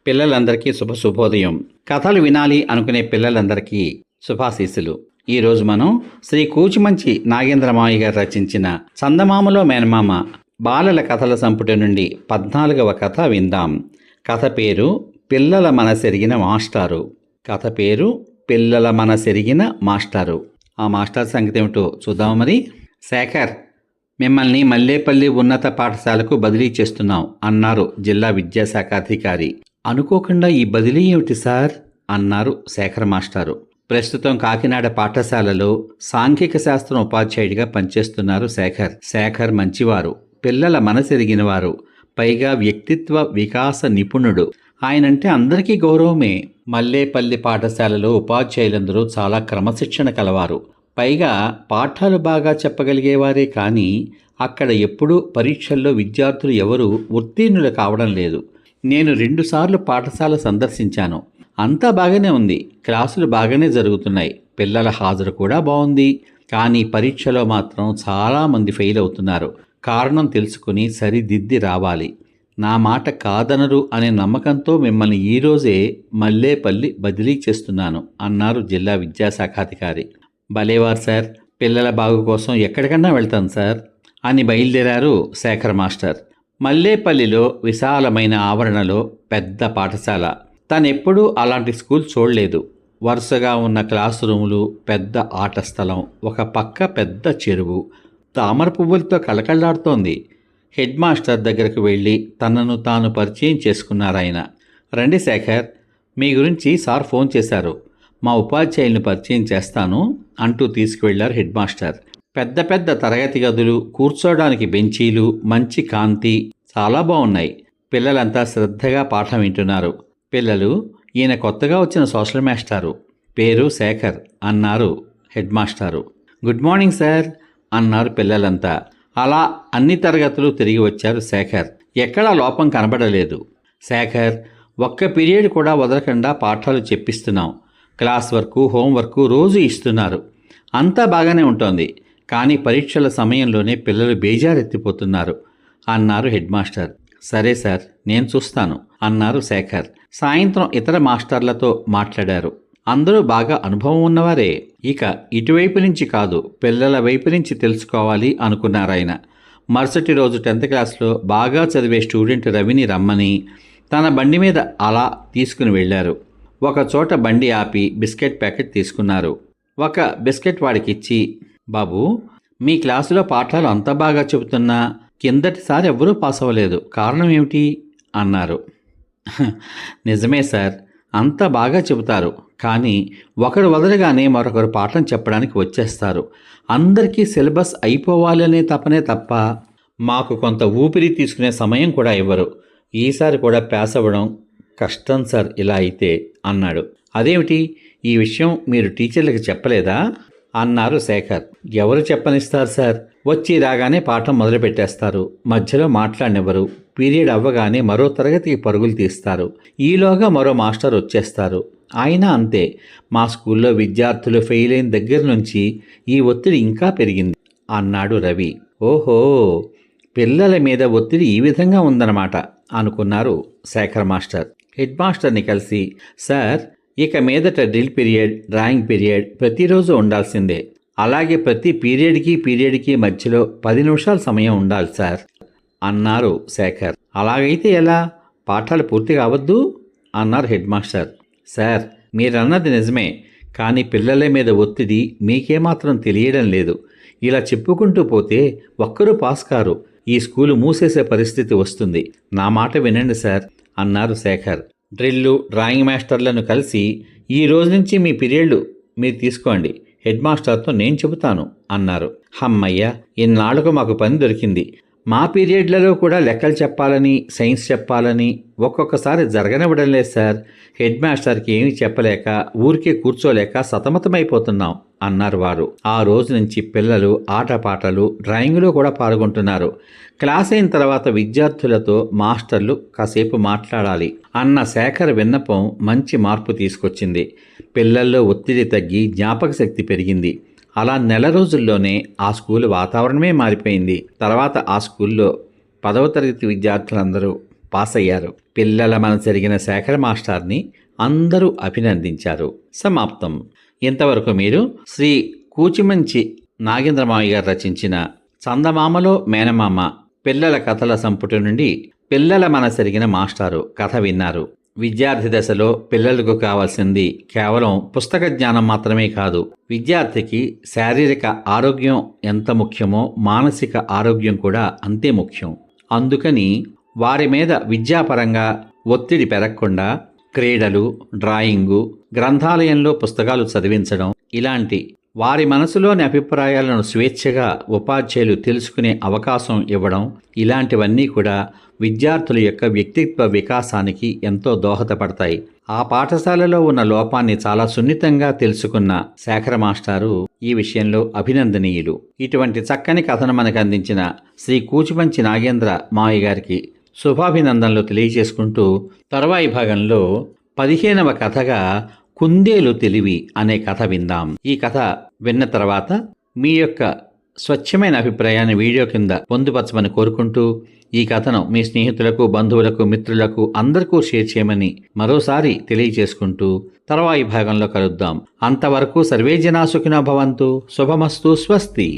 పిల్లలందరికీ శుభోదయం. కథలు వినాలి అనుకునే పిల్లలందరికీ శుభాశీస్సులు. ఈరోజు మనం శ్రీ కూచిమంచి నాగేంద్రమావయ్య గారు రచించిన చందమామలో మేనమామ బాలల కథల సంపుటి నుండి 14వ కథ విందాం. కథ పేరు పిల్లల మనసెరిగిన మాస్టారు. కథ పేరు పిల్లల మనసెరిగిన మాస్టారు. ఆ మాస్టర్ సంగతి ఏమిటో చూద్దాం. మరి శేఖర్, మిమ్మల్ని మల్లేపల్లి ఉన్నత పాఠశాలకు బదిలీ చేస్తున్నాం అన్నారు జిల్లా విద్యాశాఖ అధికారి. అనుకోకుండా ఈ బదిలీ ఏమిటి సార్ అన్నారు శేఖర్ మాస్టారు. ప్రస్తుతం కాకినాడ పాఠశాలలో సాంఘిక శాస్త్రం ఉపాధ్యాయుడిగా పనిచేస్తున్నారు శేఖర్ మంచివారు, పిల్లల మనసెరిగినవారు, పైగా వ్యక్తిత్వ వికాస నిపుణుడు. ఆయనంటే అందరికీ గౌరవమే. మల్లేపల్లి పాఠశాలలో ఉపాధ్యాయులందరూ చాలా క్రమశిక్షణ కలవారు. పైగా పాఠాలు బాగా చెప్పగలిగేవారే కానీ అక్కడ ఎప్పుడూ పరీక్షల్లో విద్యార్థులు ఎవరూ ఉత్తీర్ణులు కావడం లేదు. నేను 2 సార్లు పాఠశాల సందర్శించాను. అంతా బాగానే ఉంది, క్లాసులు బాగానే జరుగుతున్నాయి, పిల్లల హాజరు కూడా బాగుంది. కానీ పరీక్షలో మాత్రం చాలామంది ఫెయిల్ అవుతున్నారు. కారణం తెలుసుకుని సరిదిద్ది రావాలి. నా మాట కాదనరు అనే నమ్మకంతో మిమ్మల్ని ఈరోజే మల్లేపల్లి బదిలీ చేస్తున్నాను అన్నారు జిల్లా విద్యాశాఖాధికారి. భలేవారు సార్, పిల్లల బాగు కోసం ఎక్కడికన్నా వెళ్తాను సార్ అని బయలుదేరారు శేఖర్ మాస్టర్. మల్లేపల్లిలో విశాలమైన ఆవరణలో పెద్ద పాఠశాల. తనెప్పుడూ అలాంటి స్కూల్ చూడలేదు. వరుసగా ఉన్న క్లాస్ రూములు, పెద్ద ఆట స్థలం, ఒక పక్క పెద్ద చెరువు, తామర పువ్వులతో కళకళలాడుతోంది. హెడ్ మాస్టర్ దగ్గరకు వెళ్ళి తనను తాను పరిచయం చేసుకున్నారాయన. రండి శేఖర్, మీ గురించి సార్ ఫోన్ చేశారు, మా ఉపాధ్యాయుల్ని పరిచయం చేస్తాను అంటూ తీసుకువెళ్లారు హెడ్ మాస్టర్. పెద్ద పెద్ద తరగతి గదులు, కూర్చోడానికి బెంచీలు, మంచి కాంతి, చాలా బాగున్నాయి. పిల్లలంతా శ్రద్ధగా పాఠం వింటున్నారు. పిల్లలు, ఈయన కొత్తగా వచ్చిన సోషల్ మాస్టారు, పేరు శేఖర్ అన్నారు హెడ్ మాస్టారు. గుడ్ మార్నింగ్ సార్ అన్నారు పిల్లలంతా. అలా అన్ని తరగతులు తిరిగి వచ్చారు శేఖర్. ఎక్కడా లోపం కనబడలేదు. శేఖర్, ఒక్క పీరియడ్ కూడా వదలకుండా పాఠాలు చెప్పిస్తున్నాం. క్లాస్ వర్కు, హోంవర్కు రోజు ఇస్తున్నారు. అంతా బాగానే ఉంటుంది. కానీ పరీక్షల సమయంలోనే పిల్లలు బేజారెత్తిపోతున్నారు అన్నారు హెడ్ మాస్టర్. సరే సార్, నేను చూస్తాను అన్నారు శేఖర్. సాయంత్రం ఇతర మాస్టర్లతో మాట్లాడారు. అందరూ బాగా అనుభవం ఉన్నవారే. ఇక ఇటువైపు నుంచి కాదు, పిల్లల వైపు నుంచి తెలుసుకోవాలి అనుకున్నారాయన. మరుసటి రోజు 10th క్లాస్లో బాగా చదివే స్టూడెంట్ రవిని రమ్మని తన బండి మీద అలా తీసుకుని వెళ్ళారు. ఒక చోట బండి ఆపి బిస్కెట్ ప్యాకెట్ తీసుకున్నారు. ఒక బిస్కెట్ వాడికిచ్చి, బాబు, మీ క్లాసులో పాఠాలు అంత బాగా చెబుతున్నా కిందటిసారి ఎవ్వరూ పాస్ అవ్వలేదు, కారణం ఏమిటి అన్నారు. నిజమే సార్, అంత బాగా చెబుతారు, కానీ ఒకరు వదలగానే మరొకరు పాఠం చెప్పడానికి వచ్చేస్తారు. అందరికీ సిలబస్ అయిపోవాలనే తపనే తప్ప మాకు కొంత ఊపిరి తీసుకునే సమయం కూడా ఇవ్వరు. ఈసారి కూడా పాస్ అవ్వడం కష్టం సార్ ఇలా అయితే అన్నాడు. అదేమిటి, ఈ విషయం మీరు టీచర్లకు చెప్పలేదా అన్నారు శేఖర్. ఎవరు చెప్పనిస్తారు సార్, వచ్చి రాగానే పాఠం మొదలుపెట్టేస్తారు, మధ్యలో మాట్లాడినెవరు. పీరియడ్ అవ్వగానే మరో తరగతికి పరుగులు తీస్తారు. ఈలోగా మరో మాస్టర్ వచ్చేస్తారు. అయినా అంతే, మా స్కూల్లో విద్యార్థులు ఫెయిల్ అయిన దగ్గర నుంచి ఈ ఒత్తిడి ఇంకా పెరిగింది అన్నాడు రవి. ఓహో, పిల్లల మీద ఒత్తిడి ఈ విధంగా ఉందన్నమాట అనుకున్నారు శేఖర్ మాస్టర్. హెడ్ మాస్టర్ని కలిసి, సార్, ఇక మీదట డ్రిల్ పీరియడ్, డ్రాయింగ్ పీరియడ్ ప్రతిరోజు ఉండాల్సిందే. అలాగే ప్రతి పీరియడ్కి మధ్యలో 10 నిమిషాల సమయం ఉండాలి సార్ అన్నారు శేఖర్. అలాగైతే ఎలా, పాఠాలు పూర్తిగా అవ్వద్దు అన్నారు హెడ్ మాస్టర్. సార్, మీరన్నది నిజమే, కానీ పిల్లల మీద ఒత్తిడి మీకేమాత్రం తెలియడం లేదు. ఇలా చెప్పుకుంటూ పోతే ఒక్కరూ పాస్ కారు. ఈ స్కూలు మూసేసే పరిస్థితి వస్తుంది. నా మాట వినండి సార్ అన్నారు శేఖర్. డ్రిల్లు, డ్రాయింగ్ మాస్టర్లను కలిసి, ఈ రోజు నుంచి మీ పీరియడ్లు మీరు తీసుకోండి, హెడ్ మాస్టర్తో నేను చెబుతాను అన్నారు. హమ్మయ్య, ఇన్నాళ్లకు మాకు పని దొరికింది. మా పీరియడ్లలో కూడా లెక్కలు చెప్పాలని, సైన్స్ చెప్పాలని ఒక్కొక్కసారి జరగనివ్వడం లేదు సార్. హెడ్ మాస్టర్కి ఏమీ చెప్పలేక, ఊరికే కూర్చోలేక సతమతమైపోతున్నాం అన్నారు వారు. ఆ రోజు నుంచి పిల్లలు ఆటపాటలు, డ్రాయింగ్లో కూడా పాల్గొంటున్నారు. క్లాస్ అయిన తర్వాత విద్యార్థులతో మాస్టర్లు కాసేపు మాట్లాడాలి అన్న శేఖర్ విన్నపం మంచి మార్పు తీసుకొచ్చింది. పిల్లల్లో ఒత్తిడి తగ్గి జ్ఞాపక శక్తి పెరిగింది. అలా నెల రోజుల్లోనే ఆ స్కూలు వాతావరణమే మారిపోయింది. తర్వాత ఆ స్కూల్లో 10వ తరగతి విద్యార్థులందరూ పాస్ అయ్యారు. పిల్లల మనసెరిగిన శేఖర్ మాస్టర్ని అందరూ అభినందించారు. సమాప్తం. ఇంతవరకు మీరు శ్రీ కూచిమంచి నాగేంద్రమావయ్య గారు రచించిన చందమామలో మేనమామ పిల్లల కథల సంపుటి నుండి పిల్లల మనసెరిగిన మాస్టారు కథ విన్నారు. విద్యార్థి దశలో పిల్లలకు కావాల్సింది కేవలం పుస్తక జ్ఞానం మాత్రమే కాదు. విద్యార్థికి శారీరక ఆరోగ్యం ఎంత ముఖ్యమో మానసిక ఆరోగ్యం కూడా అంతే ముఖ్యం. అందుకని వారి మీద విద్యాపరంగా ఒత్తిడి పెరగకుండా క్రీడలు, డ్రాయింగు, గ్రంథాలయంలో పుస్తకాలు చదివించడం, ఇలాంటి వారి మనసులోని అభిప్రాయాలను స్వేచ్ఛగా ఉపాధ్యాయులు తెలుసుకునే అవకాశం ఇవ్వడం, ఇలాంటివన్నీ కూడా విద్యార్థుల యొక్క వ్యక్తిత్వ వికాసానికి ఎంతో దోహదపడతాయి. ఆ పాఠశాలలో ఉన్న లోపాన్ని చాలా సున్నితంగా తెలుసుకున్న శేఖర మాస్టారు ఈ విషయంలో అభినందనీయులు. ఇటువంటి చక్కని కథను మనకు అందించిన శ్రీ కూచిమంచి నాగేంద్ర మావయ్య గారికి శుభాభినందనలు తెలియజేసుకుంటూ తర్వాయి భాగంలో 15వ కథగా కుందేలు తెలివి అనే కథ విందాం. ఈ కథ విన్న తర్వాత మీ యొక్క స్వచ్ఛమైన అభిప్రాయాన్ని వీడియో కింద పొందుపరచమని కోరుకుంటూ ఈ కథను మీ స్నేహితులకు, బంధువులకు, మిత్రులకు అందరికీ షేర్ చేయమని మరోసారి తెలియజేసుకుంటూ తర్వాయి భాగంలో కలుద్దాం. అంతవరకు సర్వే జనా సుఖినో భవంతు. శుభమస్తు. స్వస్తి.